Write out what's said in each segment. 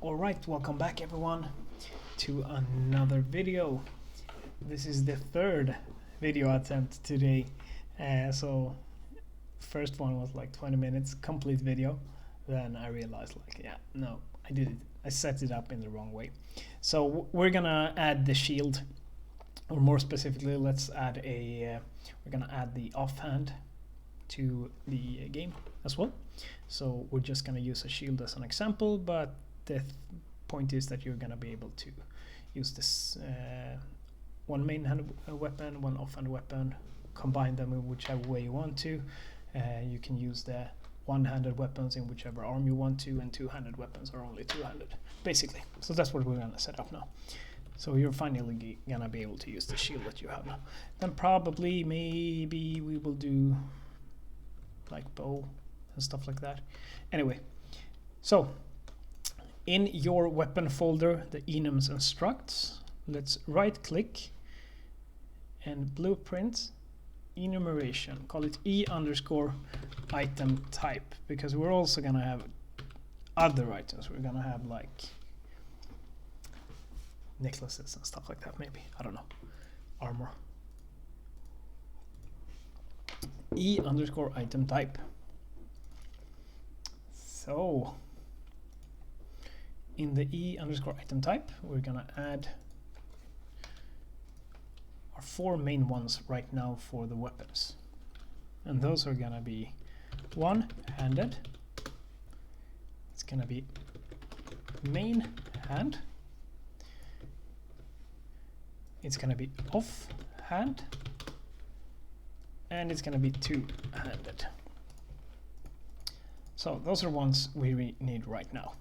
Alright, welcome back everyone to another video. This is the third video attempt today. So first one was like 20 minutes, complete video. Then I realized I did it. I set it up in the wrong way. So we're gonna add the shield, or more specifically, let's add we're gonna add the offhand to the game as well. So we're just gonna use a shield as an example, but the point is that you're gonna be able to use this one main hand weapon, one offhand weapon, combine them in whichever way you want to. You can use the one-handed weapons in whichever arm you want to, and two-handed weapons are only two-handed, basically. So that's what we're gonna set up now. So you're finally gonna be able to use the shield that you have now. Then probably, maybe we will do like bow and stuff like that. Anyway, so in your weapon folder, the enums and structs, let's right click and blueprint enumeration, call it e_item type, because we're also gonna have other items. We're gonna have like necklaces and stuff like that, maybe, I don't know, armor. e_item type. So in the e_item type, we're gonna add our four main ones right now for the weapons, and those are gonna be one-handed, it's gonna be main hand, it's gonna be offhand, and it's gonna be two-handed. So those are ones we need right now.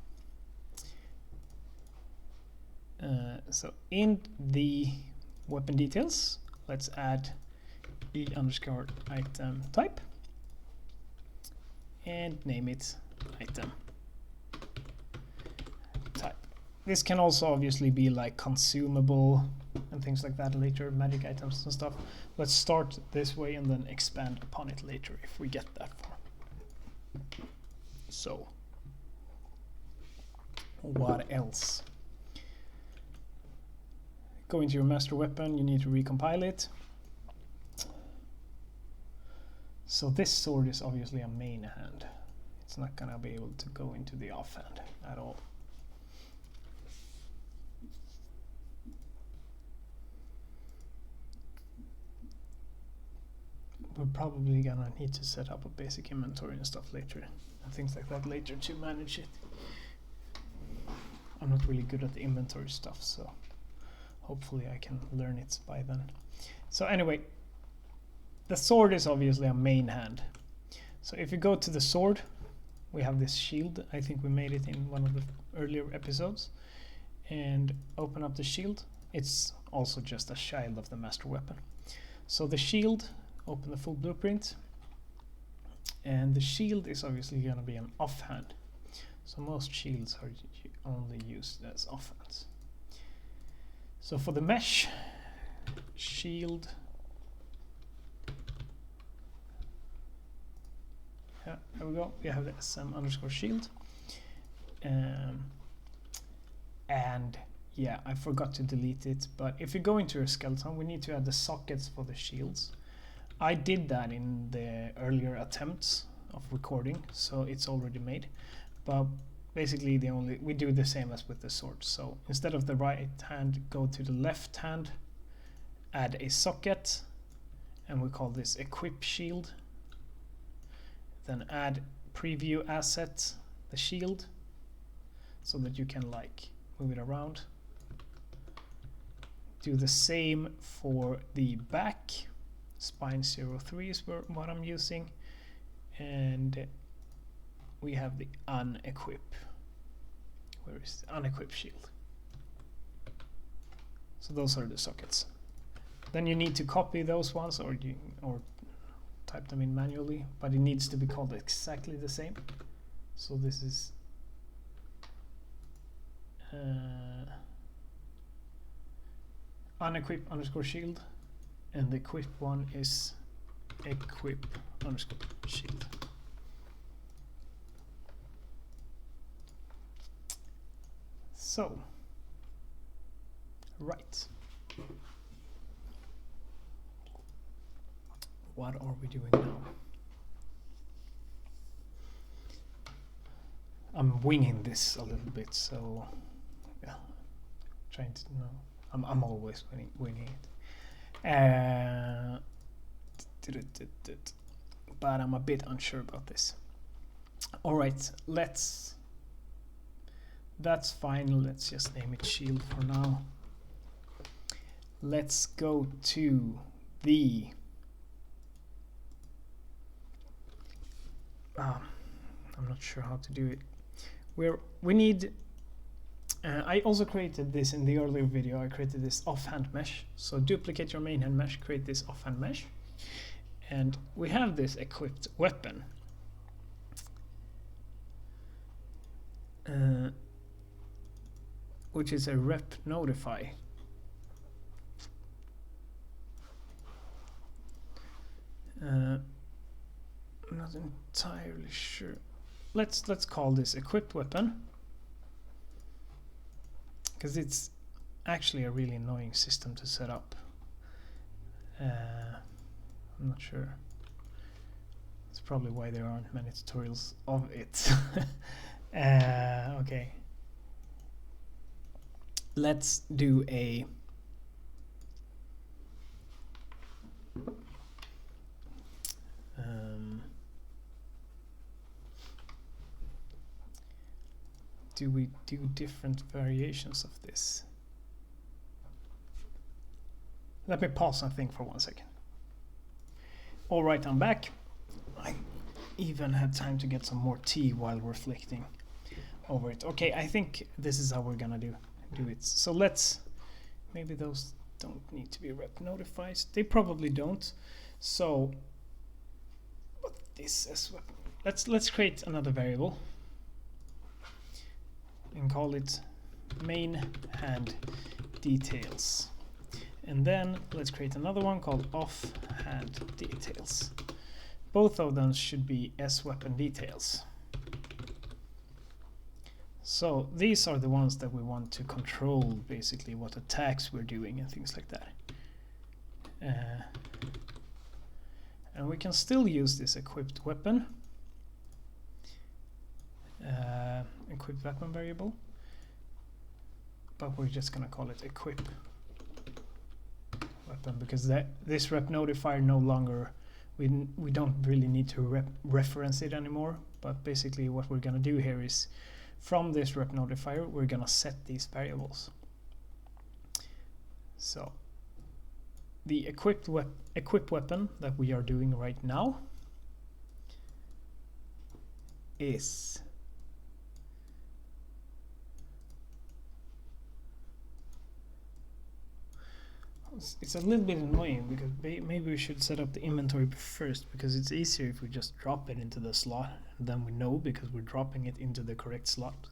So in the weapon details, let's add e_item type and name it item type. This can also obviously be like consumable and things like that later, magic items and stuff. Let's start this way and then expand upon it later if we get that far. So what else? Go into your master weapon, you need to recompile it. So this sword is obviously a main hand. It's not gonna be able to go into the offhand at all. We're probably gonna need to set up a basic inventory and stuff later, and things like that later to manage it. I'm not really good at the inventory stuff, so hopefully I can learn it by then. So anyway, the sword is obviously a main hand. So if you go to the sword, we have this shield. I think we made it in one of the earlier episodes. And open up the shield. It's also just a child of the master weapon. So the shield, open the full blueprint. And the shield is obviously going to be an offhand. So most shields are only used as offhands. So for the mesh shield, there we go. We have the SM_shield, and yeah, I forgot to delete it. But if you go into your skeleton, we need to add the sockets for the shields. I did that in the earlier attempts of recording, so it's already made. But basically, we do the same as with the sword. So instead of the right hand, go to the left hand, add a socket, and we call this equip shield. Then add preview asset, the shield, so that you can like move it around. Do the same for the back. Spine 03 is what I'm using, and we have the unequip. Where is the unequip shield? So those are the sockets. Then you need to copy those ones or type them in manually, but it needs to be called exactly the same. So this is unequip_shield, and the equip one is equip_shield. So, right. What are we doing now? I'm winging this a little bit, so yeah, trying to know. I'm always winging it. But I'm a bit unsure about this. All right, that's fine. Let's just name it shield for now. Let's go to the I'm not sure how to do it. We need I also created this in the earlier video. I created this offhand mesh. So duplicate your main hand mesh, create this offhand mesh, and we have this equipped weapon. Which is a rep notify. I'm not entirely sure. Let's call this equipped weapon, because it's actually a really annoying system to set up. I'm not sure. It's probably why there aren't many tutorials of it. Okay. Let's do a do we do different variations of this? Let me pause and think for 1 second. All right, I'm back. I even had time to get some more tea while reflecting over it. Okay, I think this is how we're gonna do it. So maybe those don't need to be rep notifies. They probably don't. So what this as well. Let's create another variable and call it main hand details. And then let's create another one called offhand details. Both of them should be sweapon details. So these are the ones that we want to control, basically what attacks we're doing and things like that. And we can still use this equipped weapon, equipped weapon variable, but we're just gonna call it equip weapon, because this rep notifier no longer, we don't really need to reference it anymore. But basically what we're gonna do here is, from this rep notifier, we're gonna set these variables. So the equip weapon that we are doing right now is it's a little bit annoying, because maybe we should set up the inventory first, because it's easier if we just drop it into the slot, and then we know because we're dropping it into the correct slot,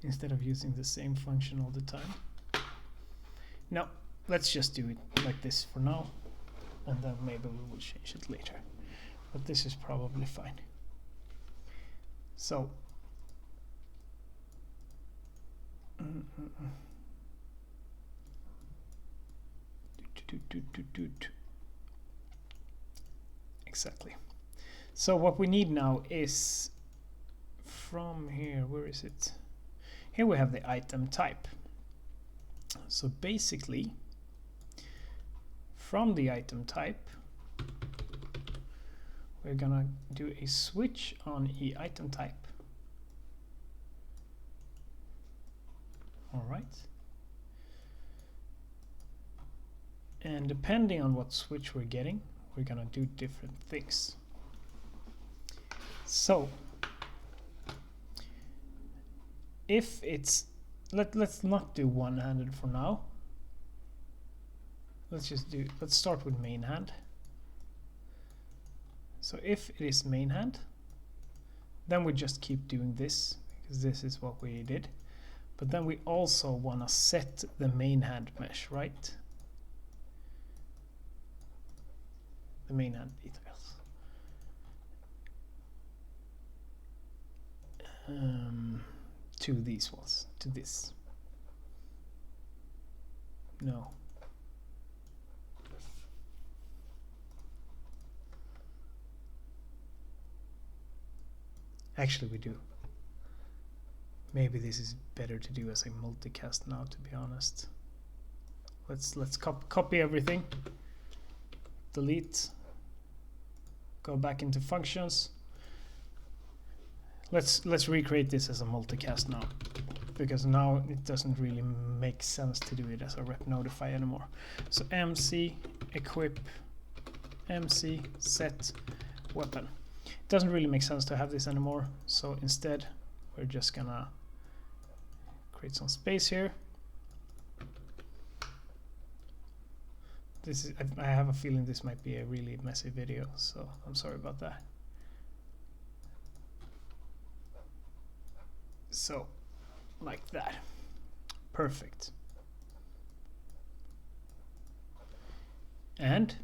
instead of using the same function all the time. Now let's just do it like this for now, and then maybe we will change it later, but this is probably fine. So exactly. So what we need now is, from here, where is it? Here we have the item type. So basically, from the item type, we're gonna do a switch on item type. All right. And depending on what switch we're getting, we're gonna do different things. So if it's, let's not do one-handed for now. Let's start with main hand. So if it is main hand, then we just keep doing this, because this is what we did. But then we also want to set the main hand mesh, right? The main hand details. to these ones, to this. No. Actually, we do. Maybe this is better to do as a multicast now, to be honest. Let's copy everything. Delete. Go back into functions. Let's recreate this as a multicast now, because now it doesn't really make sense to do it as a rep notify anymore. So MC equip MC set weapon. It doesn't really make sense to have this anymore, so instead we're just gonna create some space here. This is, I have a feeling this might be a really messy video, so I'm sorry about that. So, like that. Perfect. And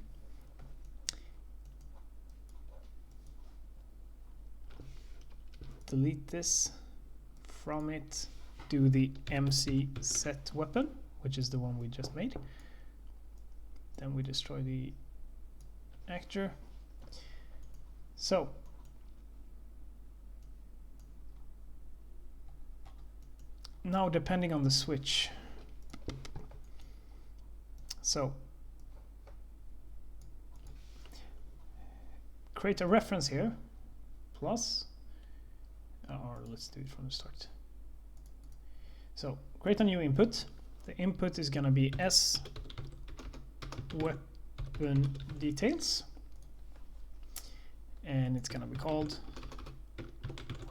delete this from it, do the MC set weapon, which is the one we just made. Then we destroy the actor. So now, depending on the switch, so create a reference here, plus, or let's do it from the start. So create a new input. The input is gonna be S weapon details, and it's gonna be called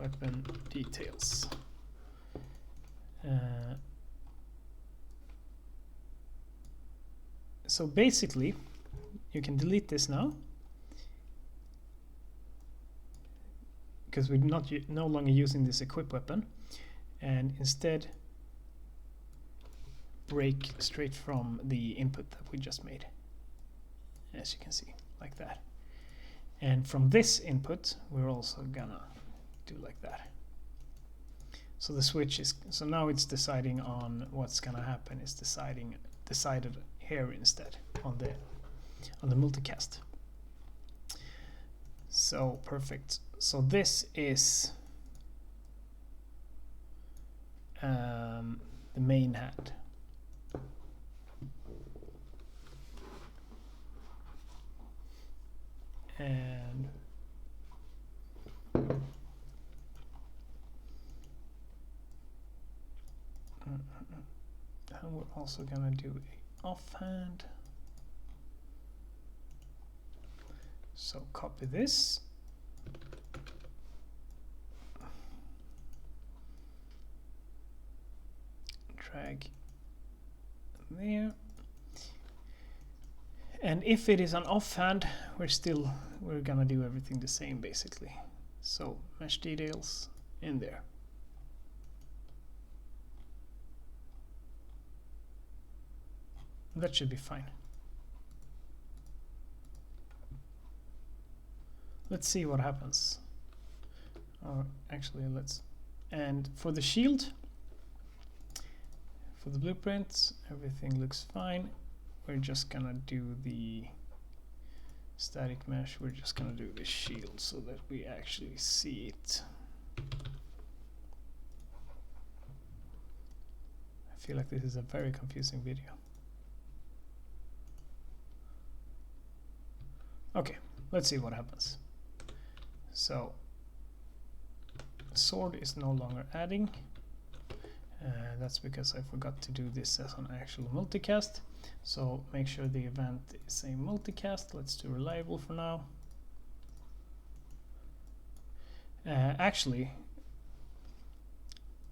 weapon details. So basically, you can delete this now, because we're no longer using this equip weapon, and instead break straight from the input that we just made, as you can see, like that. And from this input, we're also gonna do like that. So the switch is, so now it's deciding on what's gonna happen, is decided here instead on the multicast. So perfect. So this is the main hand. And we're also gonna do a offhand. So copy this, drag there, and if it is an offhand, we're gonna do everything the same basically. So mesh details in there. That should be fine. Let's see what happens. Or actually, and for the shield, for the blueprints, everything looks fine. We're just gonna do the static mesh. We're just gonna do the shield so that we actually see it. I feel like this is a very confusing video. Okay, let's see what happens. So sword is no longer adding. That's because I forgot to do this as an actual multicast. So make sure the event is a multicast. Let's do reliable for now. Actually,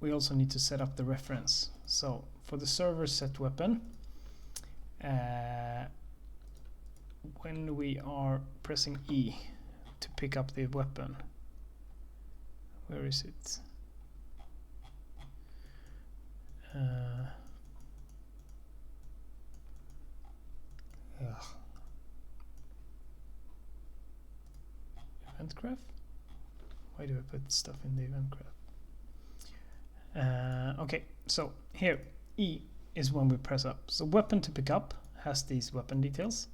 we also need to set up the reference. So for the server set weapon, when we are pressing E to pick up the weapon, where is it? Event graph? Why do I put stuff in the event graph? Okay, so here E is when we press up. So weapon to pick up has these weapon details,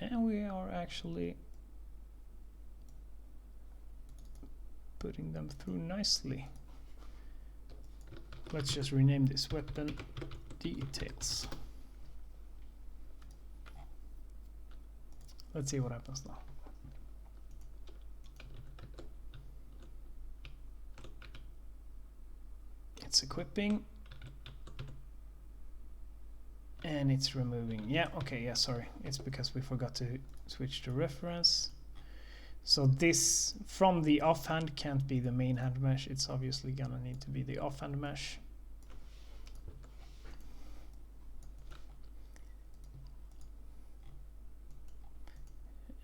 and we are actually putting them through nicely. Let's just rename this weapon details. Let's see what happens now. It's equipping and it's removing. Yeah, okay, yeah, sorry. It's because we forgot to switch to reference. So this from the offhand can't be the main hand mesh. It's obviously gonna need to be the offhand mesh.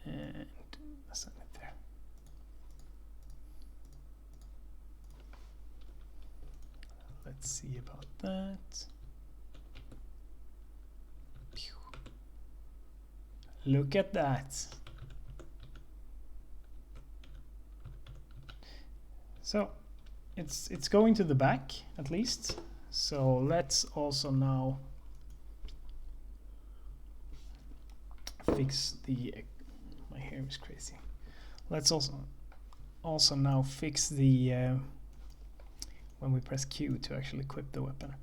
And send it there. Let's see about that. Pew. Look at that. So it's going to the back at least. So let's also now fix the my hair is crazy. Let's also now fix the when we press Q to actually equip the weapon.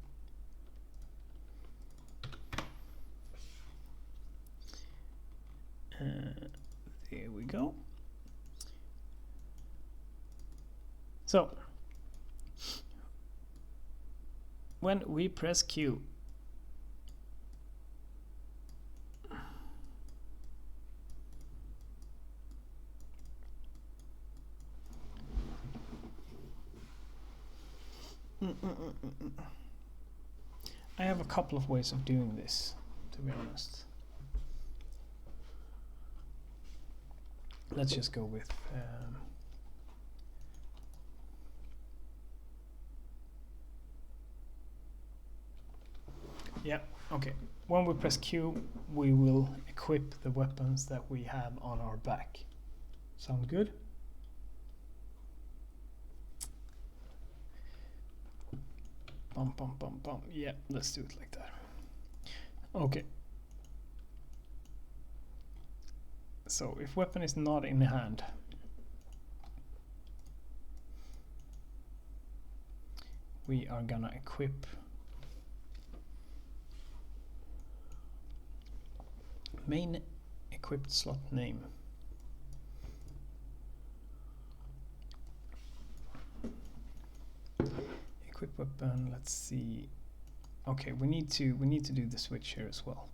There we go. So when we press Q, I have a couple of ways of doing this, to be honest. Let's just go with yeah, okay. When we press Q, we will equip the weapons that we have on our back. Sound good? Bum, bum, bum, bum. Yeah, let's do it like that. Okay. So if weapon is not in hand, we are gonna equip main equipped slot name. Equip weapon, let's see. Okay, we need to do the switch here as well.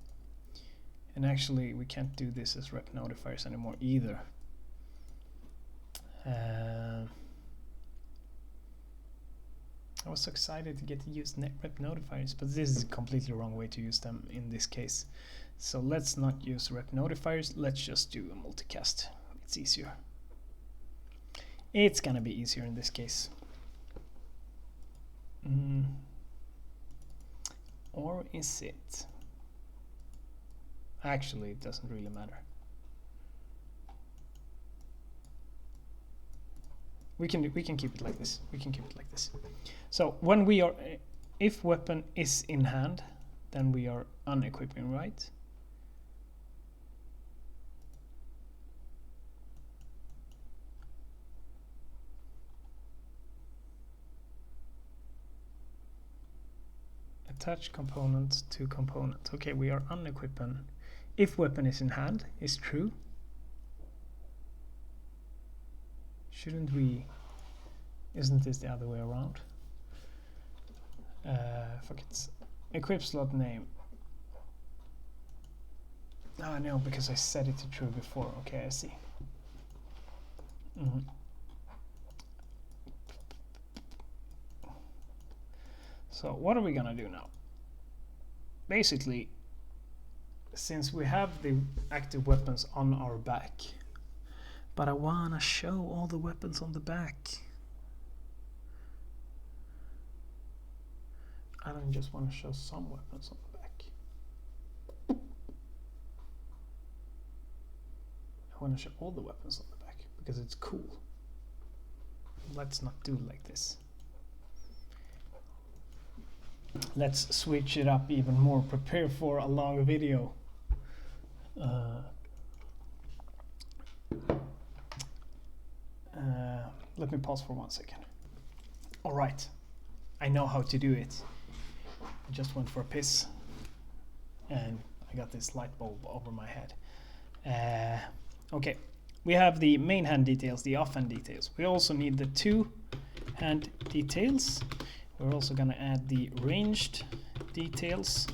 And actually we can't do this as rep notifiers anymore either. I was so excited to get to use rep notifiers, but this is a completely wrong way to use them in this case. So let's not use rep notifiers, let's just do a multicast. It's easier. It's gonna be easier in this case. Or is it? Actually, it doesn't really matter. We can keep it like this. We can keep it like this. So when we are, if weapon is in hand, then we are unequipping, right? Attach component to component. Okay, we are unequipping. If weapon is in hand is true. Shouldn't we? Isn't this the other way around? Fuck it. Equip slot name. Ah, no, because I set it to true before. Okay, I see. So what are we gonna do now? Basically, since we have the active weapons on our back, but I wanna show all the weapons on the back. I don't just want to show some weapons on the back. I want to show all the weapons on the back because it's cool. Let's not do like this. let's switch it up even more. Prepare for a long video. Let me pause for 1 second. All right, I know how to do it. I just went for a piss and I got this light bulb over my head. Okay, we have the main hand details, the offhand details. We also need the two hand details. We're also going to add the ranged details,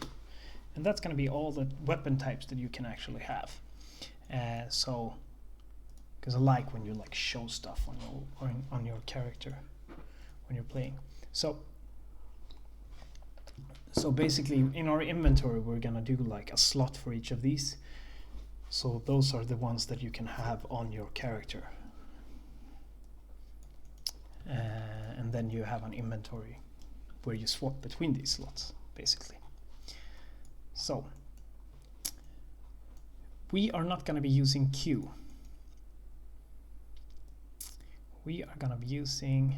and that's going to be all the weapon types that you can actually have. So, because I like when you like show stuff on your character when you're playing. So basically, in our inventory, we're gonna do like a slot for each of these. So those are the ones that you can have on your character, and then you have an inventory where you swap between these slots, basically. So we are not going to be using Q. We are going to be using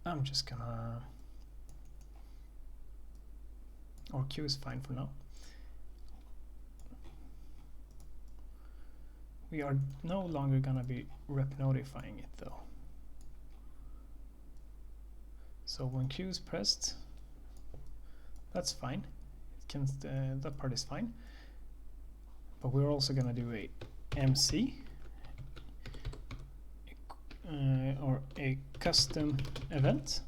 I'm just gonna, or Q is fine for now. We are no longer gonna be rep notifying it though. So when Q is pressed, that's fine. It can that part is fine. But we're also gonna do a MC or a custom event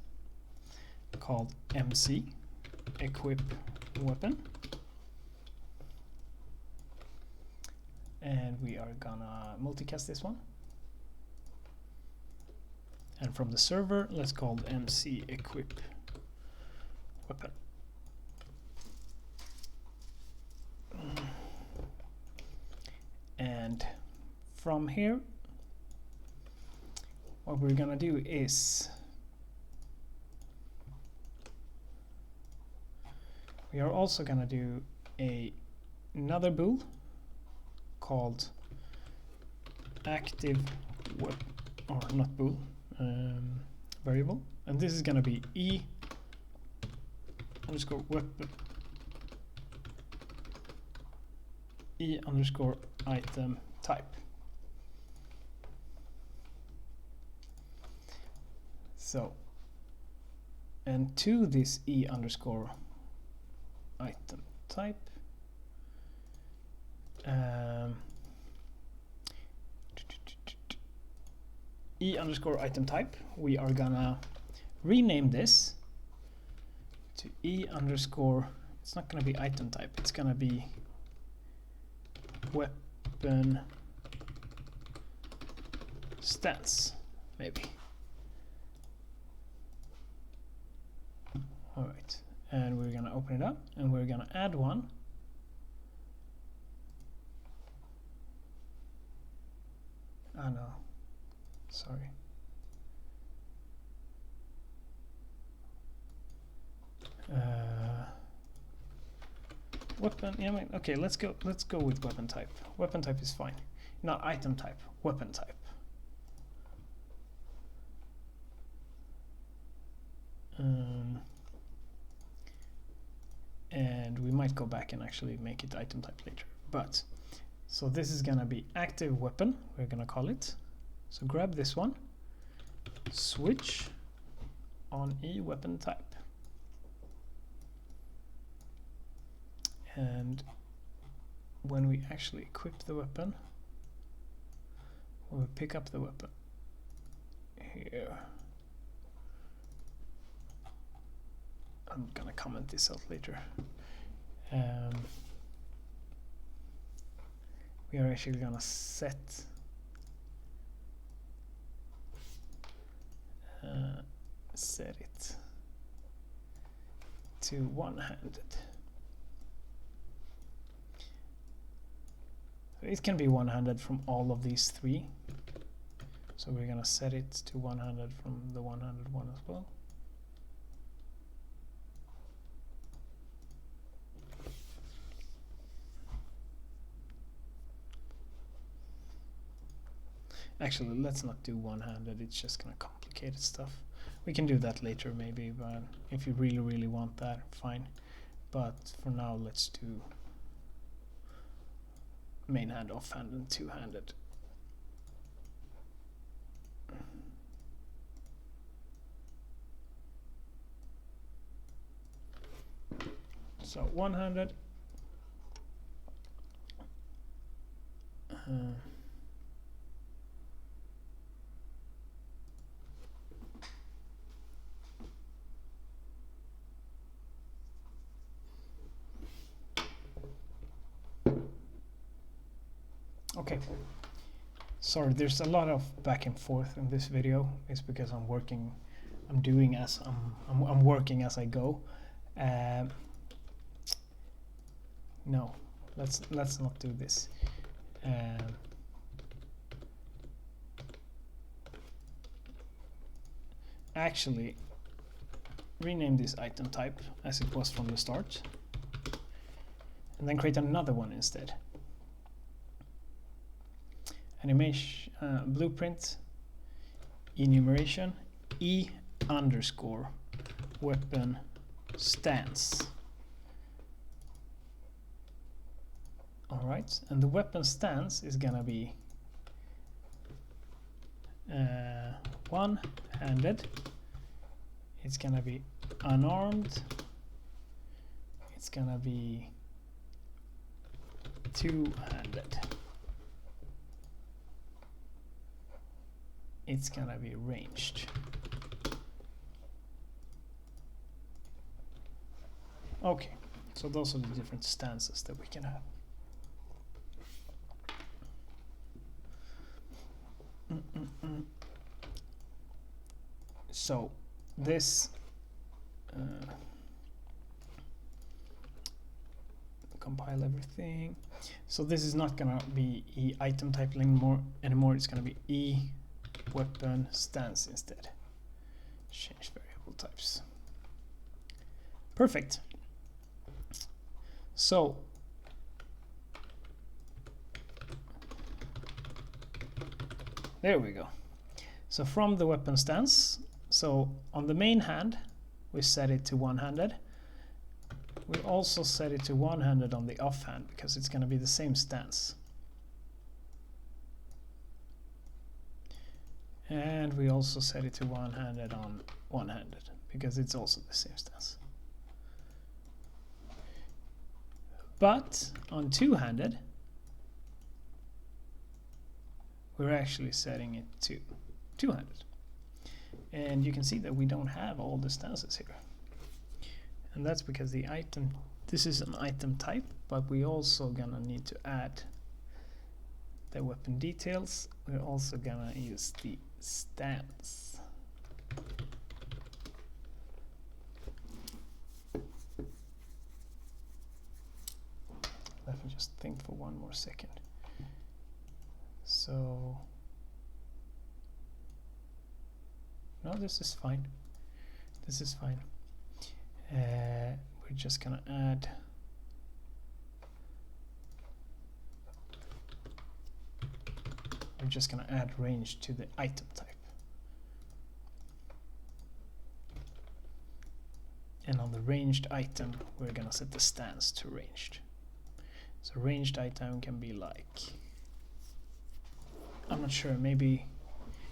called MC equip weapon, and we are gonna multicast this one, and from the server let's call MC equip weapon. And from here what we're gonna do is we are also gonna do another bool called active or not bool, variable, and this is gonna be e underscore weapon e underscore item type. So, and to this e underscore item type, e underscore item type, we are gonna rename this to e underscore, it's not gonna be item type, it's gonna be weapon stance, maybe. All right, and we're gonna open it up and we're gonna add one. Oh no, sorry. Weapon, yeah, okay, let's go with weapon type. Weapon type is fine. Not item type, weapon type. And we might go back and actually make it item type later. But so this is gonna be active weapon, we're gonna call it. So grab this one, switch on e weapon type. And when we actually equip the weapon, we'll pick up the weapon here. I'm gonna comment this out later. We are actually gonna set it to one-handed. So it can be one-handed from all of these three. So we're gonna set it to one-handed from the one-handed one as well. Actually, let's not do one-handed, it's just gonna complicate complicated stuff. We can do that later maybe, but if you really want that, fine. But for now, let's do main hand, offhand, and two-handed. So one-handed. Okay, sorry, there's a lot of back and forth in this video. It's because I'm working as I go. No, let's not do this. Actually, rename this item type as it was from the start, and then create another one instead. Animation, blueprint, enumeration, E underscore weapon stance. Alright, and the weapon stance is gonna be one-handed, it's gonna be unarmed, it's gonna be two-handed, it's gonna be ranged. Okay, so those are the different stances that we can have. So this compile everything. So this is not gonna be E item type anymore. It's gonna be E weapon stance instead. Change variable types. Perfect. So there we go. So from the weapon stance, so on the main hand we set it to one-handed. We also set it to one-handed on the offhand because it's going to be the same stance. And we also set it to one-handed on one-handed because it's also the same stance. But on two-handed, we're actually setting it to two-handed. And you can see that we don't have all the stances here. And that's because the item, this is an item type, but we also gonna need to add the weapon details. We're also gonna use the stance. Let me just think for one more second. So no, this is fine. This is fine. We're just gonna add range to the item type. And on the ranged item, we're gonna set the stance to ranged. So ranged item can be like, I'm not sure, maybe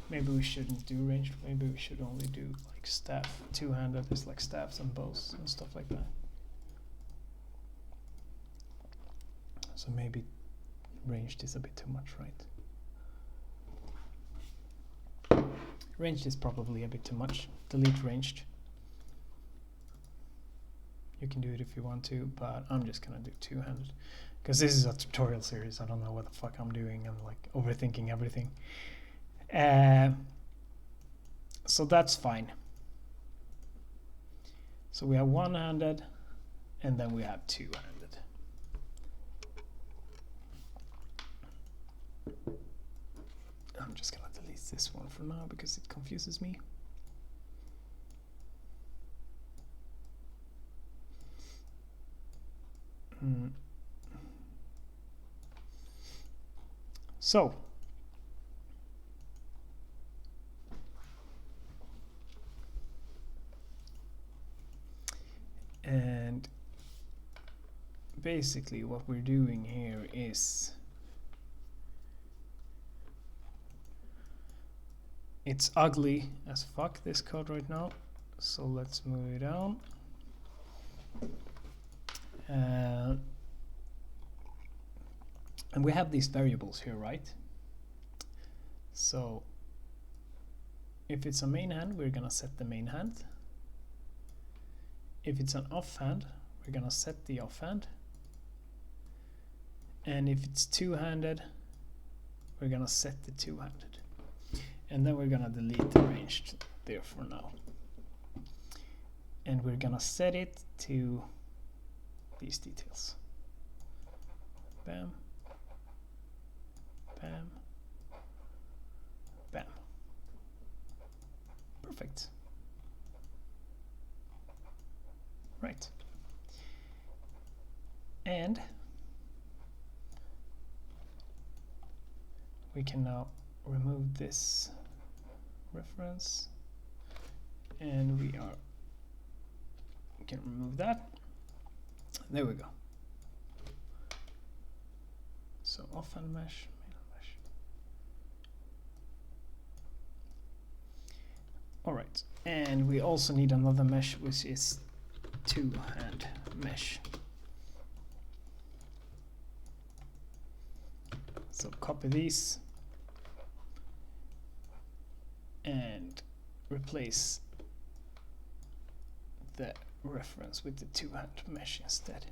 we shouldn't do ranged, maybe we should only do like staff. Two-handed is like staffs and bows and stuff like that. So maybe ranged is a bit too much, right? Ranged is probably a bit too much. Delete ranged. You can do it if you want to, but I'm just gonna do two-handed because this is a tutorial series. I don't know what the fuck I'm doing. I'm like overthinking everything. So that's fine. So we have one-handed and then we have two-handed. I'm just gonna delete this one for now because it confuses me. So basically what we're doing here is it's ugly as fuck, this code right now, so let's move it down. And we have these variables here, right? So if it's a main hand, we're gonna set the main hand. If it's an offhand, we're gonna set the offhand. And if it's two-handed, we're gonna set the two-handed. And then we're gonna delete the ranged there for now. And we're gonna set it to these details. Bam, bam, bam. Perfect. Right. And we can now remove this reference, and we can remove that. There we go. So offhand mesh, main mesh. All right, and we also need another mesh, which is two-hand mesh. So copy these and replace the reference with the two-hand mesh instead.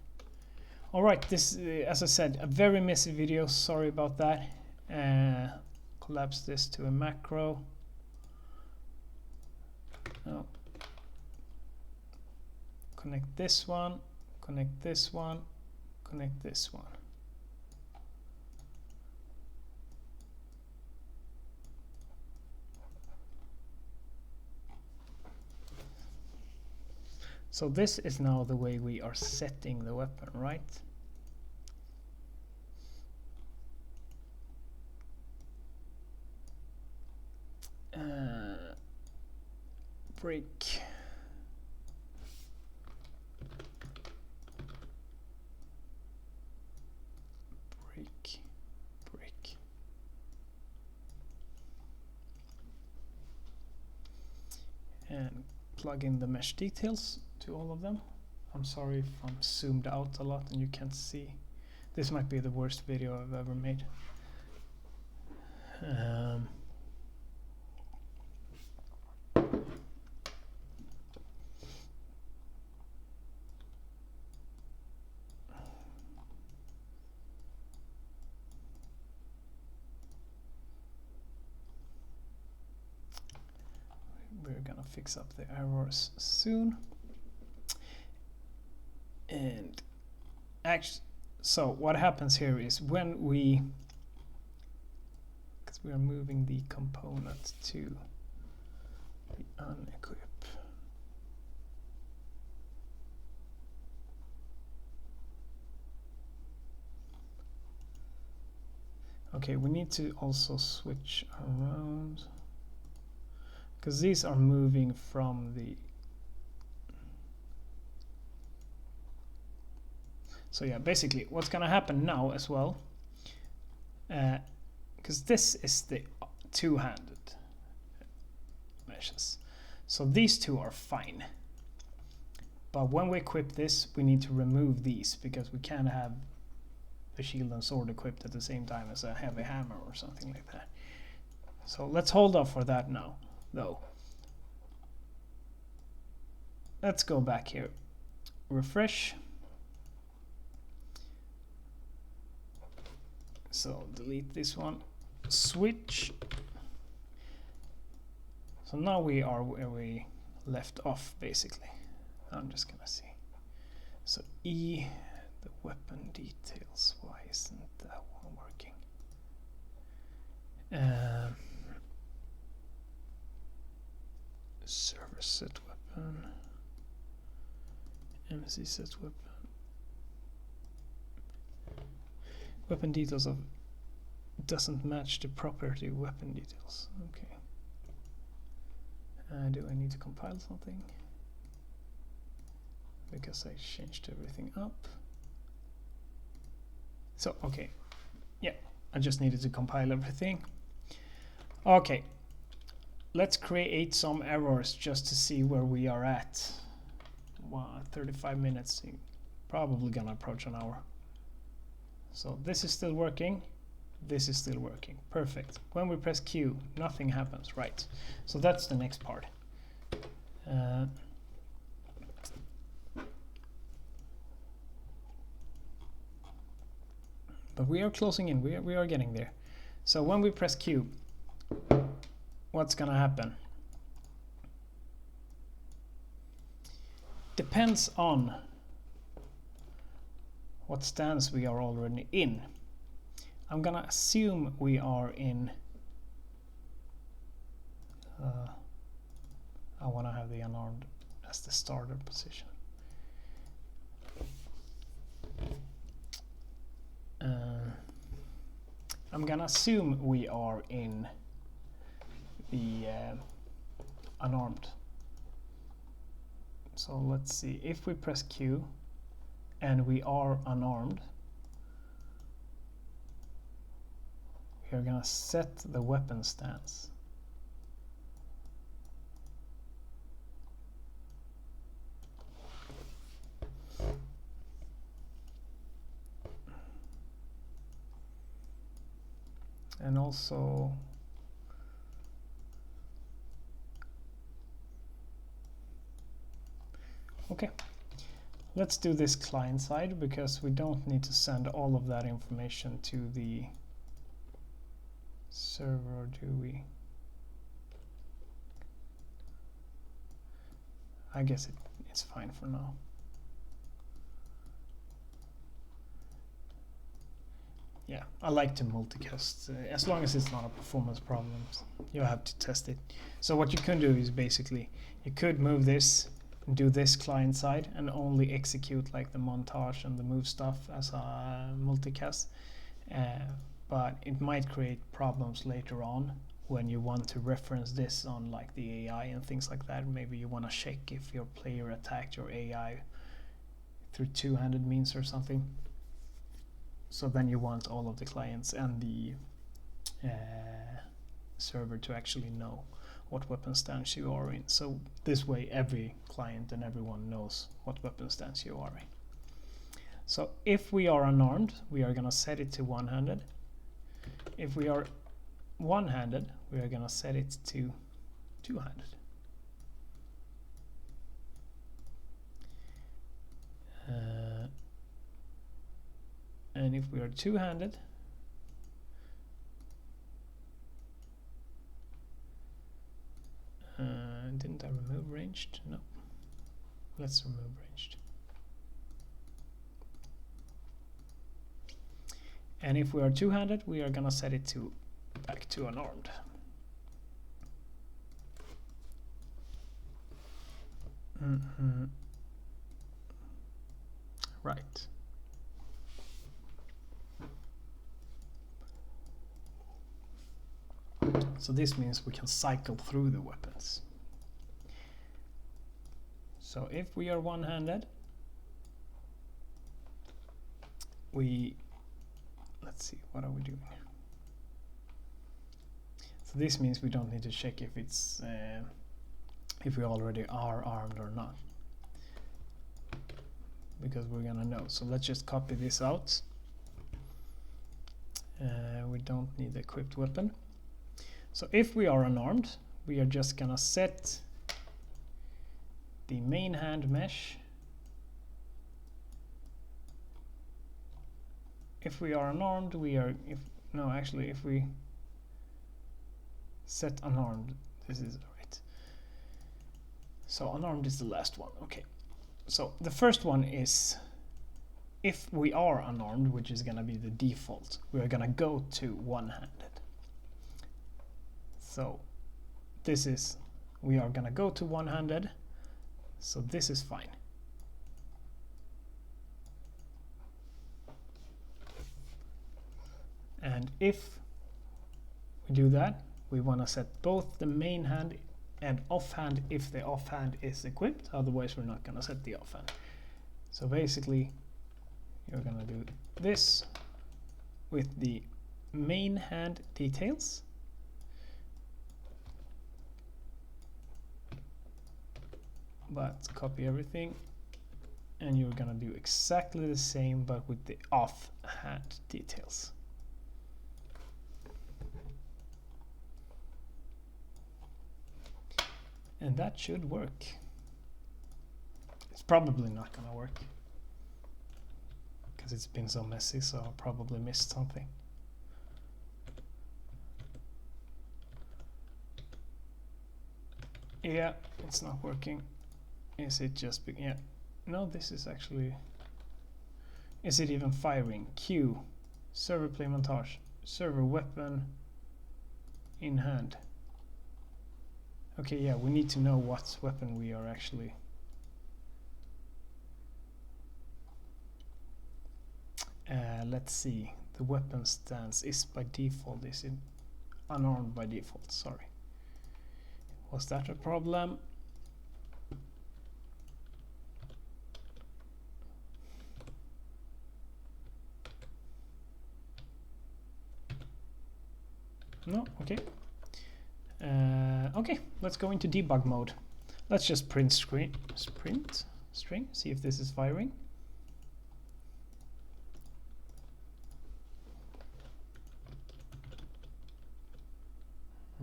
All right, this as I said, a very messy video, sorry about that. Collapse this to a macro. Now connect this one, connect this one, connect this one. So this is now the way we are setting the weapon, right? Break. Break. Break. And plug in the mesh details to all of them. I'm sorry if I'm zoomed out a lot and you can't see. This might be the worst video I've ever made. We're gonna fix up the errors soon. And actually, so what happens here is when we, because we are moving the component to the unequip. Okay, we need to also switch around, because these are moving from the. So yeah, basically what's gonna happen now as well, because this is the two-handed meshes, so these two are fine. But when we equip this, we need to remove these because we can't have the shield and sword equipped at the same time as a heavy hammer or something like that. So let's hold off for that now, though. Let's go back here, refresh. So delete this one, switch. So now we are where we left off, basically. I'm just gonna see. So E, the weapon details. Why isn't that one working? Server set weapon, MC set weapon. Weapon details of doesn't match the property weapon details. Okay. Do I need to compile something? Because I changed everything up. So, okay. Yeah, I just needed to compile everything. Okay. Let's create some errors just to see where we are at. Wow, 35 minutes. Probably gonna approach an hour. So this is still working. This is still working. Perfect. When we press Q, nothing happens. Right. So that's the next part. But we are closing in. We are getting there. So when we press Q, what's gonna happen? Depends on what stance we are already in. I'm gonna assume we are in I want to have the unarmed as the starter position. I'm gonna assume we are in the unarmed. So let's see, if we press Q and we are unarmed, we are gonna set the weapon stance. And also okay, let's do this client side because we don't need to send all of that information to the server, do we? I guess it's fine for now. Yeah, I like to multicast as long as it's not a performance problem. You have to test it. So what you can do is basically you could move this and do this client side and only execute like the montage and the move stuff as a multicast. But it might create problems later on when you want to reference this on like the AI and things like that. Maybe you want to check if your player attacked your AI through two-handed means or something. So then you want all of the clients and the server to actually know what weapon stance you are in. So this way every client and everyone knows what weapon stance you are in. So if we are unarmed, we are going to set it to one-handed. If we are one-handed, we are going to set it to two-handed. And if we are two-handed, didn't I remove ranged? No. Let's remove ranged. And if we are two-handed, we are gonna set it to back to unarmed. Right. So this means we can cycle through the weapons. So if we are one-handed, let's see, what are we doing? So this means we don't need to check if it's if we already are armed or not, because we're gonna know. So let's just copy this out. We don't need the equipped weapon. So if we are unarmed, we are just gonna set the main hand mesh. If we are unarmed, if we set unarmed, this is right. So unarmed is the last one. Okay. So the first one is if we are unarmed, which is gonna be the default, we are gonna go to one-handed. So we are gonna go to one-handed, so this is fine. And if we do that, we want to set both the main hand and offhand if the offhand is equipped, otherwise we're not gonna set the offhand. So basically you're gonna do this with the main hand details. But copy everything, and you're gonna do exactly the same but with the offhand details. And that should work. It's probably not gonna work because it's been so messy, so I probably missed something. Yeah, it's not working. Is it just yeah? No, this is actually. Is it even firing? Q, server play montage, server weapon in hand. Okay, yeah, we need to know what weapon we are actually. Let's see. The weapon stance is by default. Is it unarmed by default? Sorry. Was that a problem? No, okay. Okay, let's go into debug mode. Let's just print string, see if this is firing.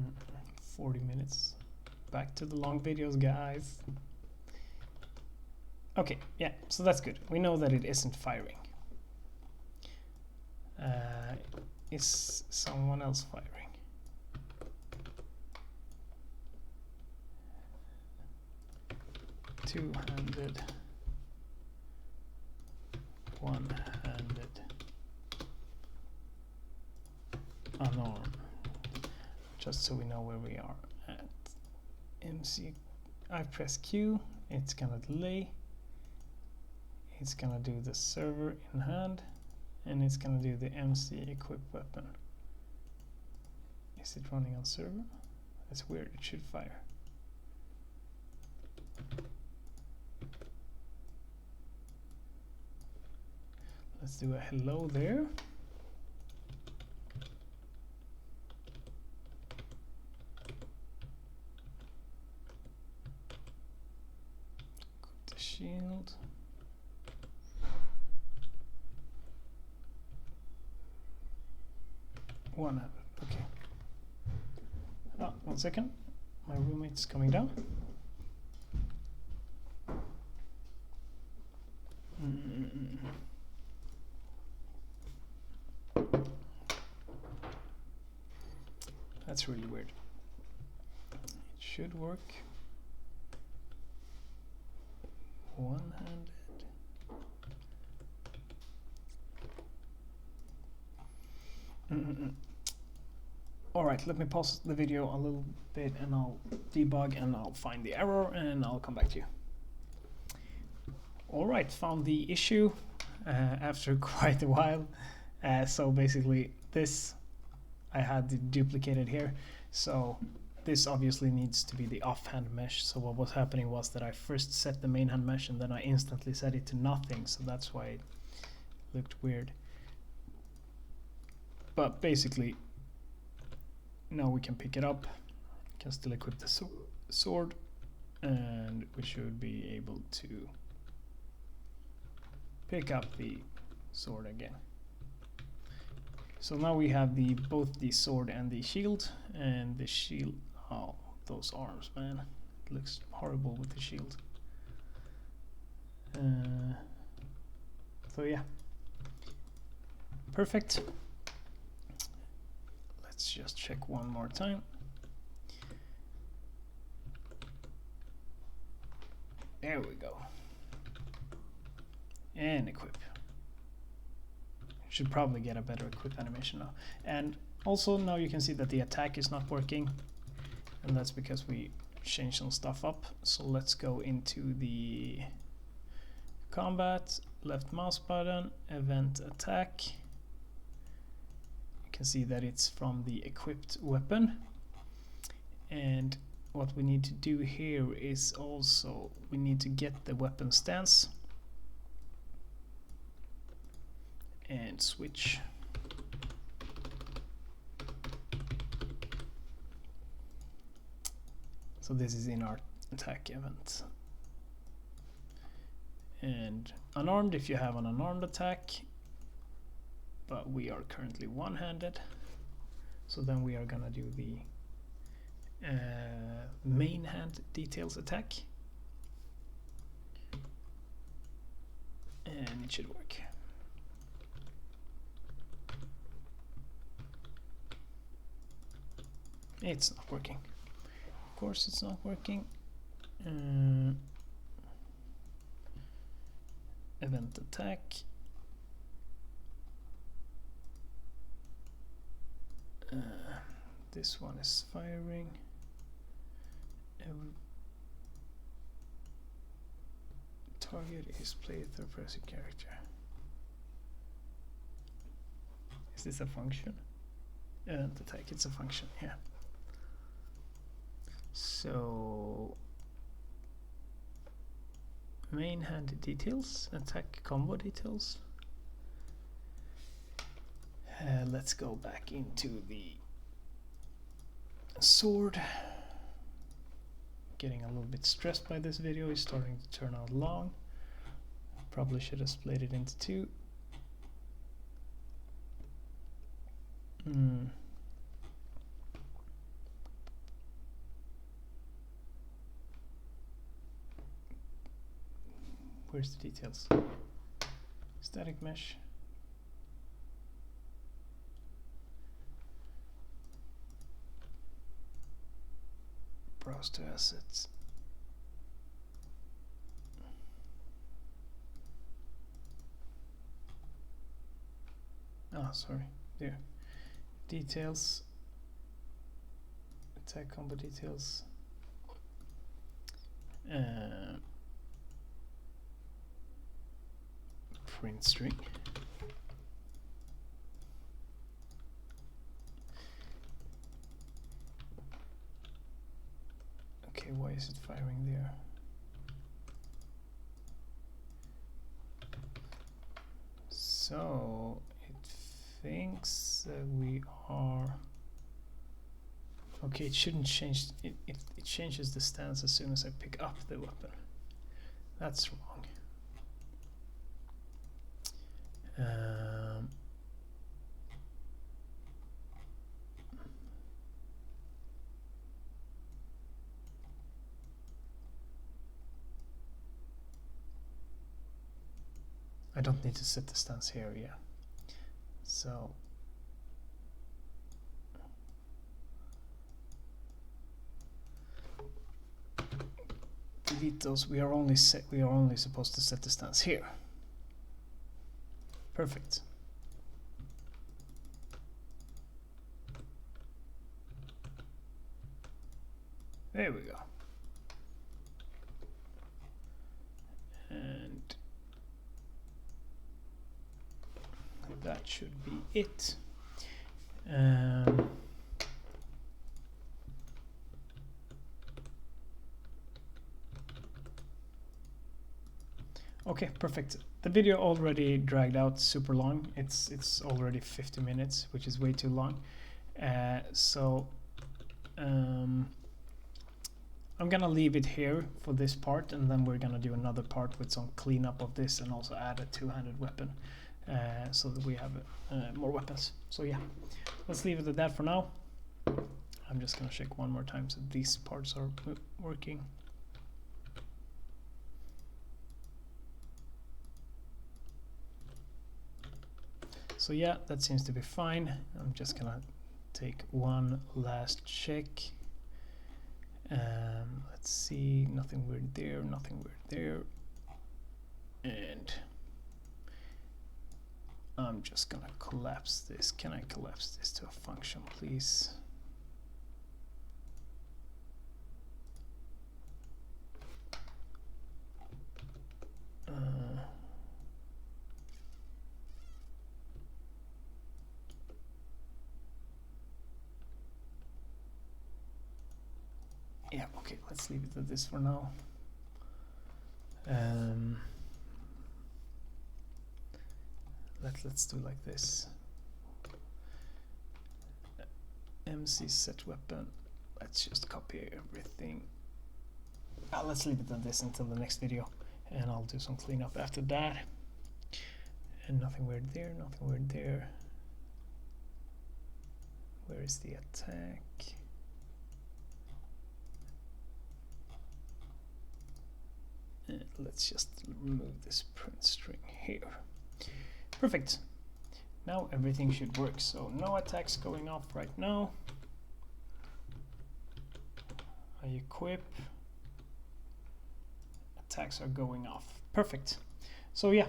Mm, 40 minutes. Back to the long videos, guys. Okay, yeah, so that's good. We know that it isn't firing. Is someone else firing? Two-handed, one-handed, unarmed. Just so we know where we are at. MC, I press Q, it's gonna delay. It's gonna do the server in hand, and it's gonna do the MC equip weapon. Is it running on server? That's weird, it should fire. Let's do a hello there. Equip the shield. One-handed, okay. Oh, 1 second. My roommate's coming down. That's really weird. It should work. One-handed. All right, let me pause the video a little bit and I'll debug and I'll find the error and I'll come back to you. All right, found the issue after quite a while. So basically this I had duplicated here. So this obviously needs to be the offhand mesh. So what was happening was that I first set the main hand mesh and then I instantly set it to nothing. So that's why it looked weird. But basically, now we can pick it up. Can still equip the sword, and we should be able to pick up the sword again. So now we have both the sword and the shield, and the shield. Oh, those arms, man! It looks horrible with the shield. So yeah, perfect. Let's just check one more time. There we go. And equip. Should probably get a better equip animation now. And also now you can see that the attack is not working, and that's because we changed some stuff up. So let's go into the combat, left mouse button, event attack. Can see that it's from the equipped weapon, and what we need to do here is also we need to get the weapon stance and switch. So this is in our attack event. And unarmed if you have an unarmed attack, but we are currently one-handed, so then we are gonna do the main hand details attack, and it should work. It's not working. Of course it's not working. Event attack. This one is firing. Target is play a third-person character. Is this a function? Event attack, it's a function, yeah. So main hand details, attack combo details. Let's go back into the sword. Getting a little bit stressed by this video, it's starting to turn out long. Probably should have split it into two. Where's the details? Static mesh. Browse to assets. Oh, sorry. There. Details. Attack combo details. Print string. Okay, why is it firing there? So it thinks that we are okay. It shouldn't change. It changes the stance as soon as I pick up the weapon. That's wrong. I don't need to set the stance here, yeah. So delete those. We are only supposed to set the stance here. Perfect. There we go. And that should be it. Okay, perfect. The video already dragged out super long. It's already 50 minutes, which is way too long. So I'm gonna leave it here for this part, and then we're gonna do another part with some cleanup of this and also add a two-handed weapon, so that we have more weapons. So yeah, let's leave it at that for now. I'm just gonna check one more time so these parts are working. So yeah, that seems to be fine. I'm just gonna take one last check. Let's see, nothing weird there, nothing weird there. And I'm just gonna collapse this. Can I collapse this to a function, please? Yeah, okay, let's leave it at this for now. Let's do like this. MC set weapon. Let's let's just copy everything. Let's leave it on this until the next video, and I'll do some cleanup after that. And nothing weird there, nothing weird there. Where is the attack? And let's just remove this print string here. Perfect. Now everything should work. So no attacks going off right now. I equip. Attacks are going off. Perfect. So yeah.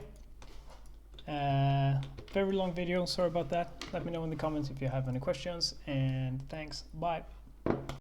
Very long video. Sorry about that. Let me know in the comments if you have any questions. And thanks. Bye.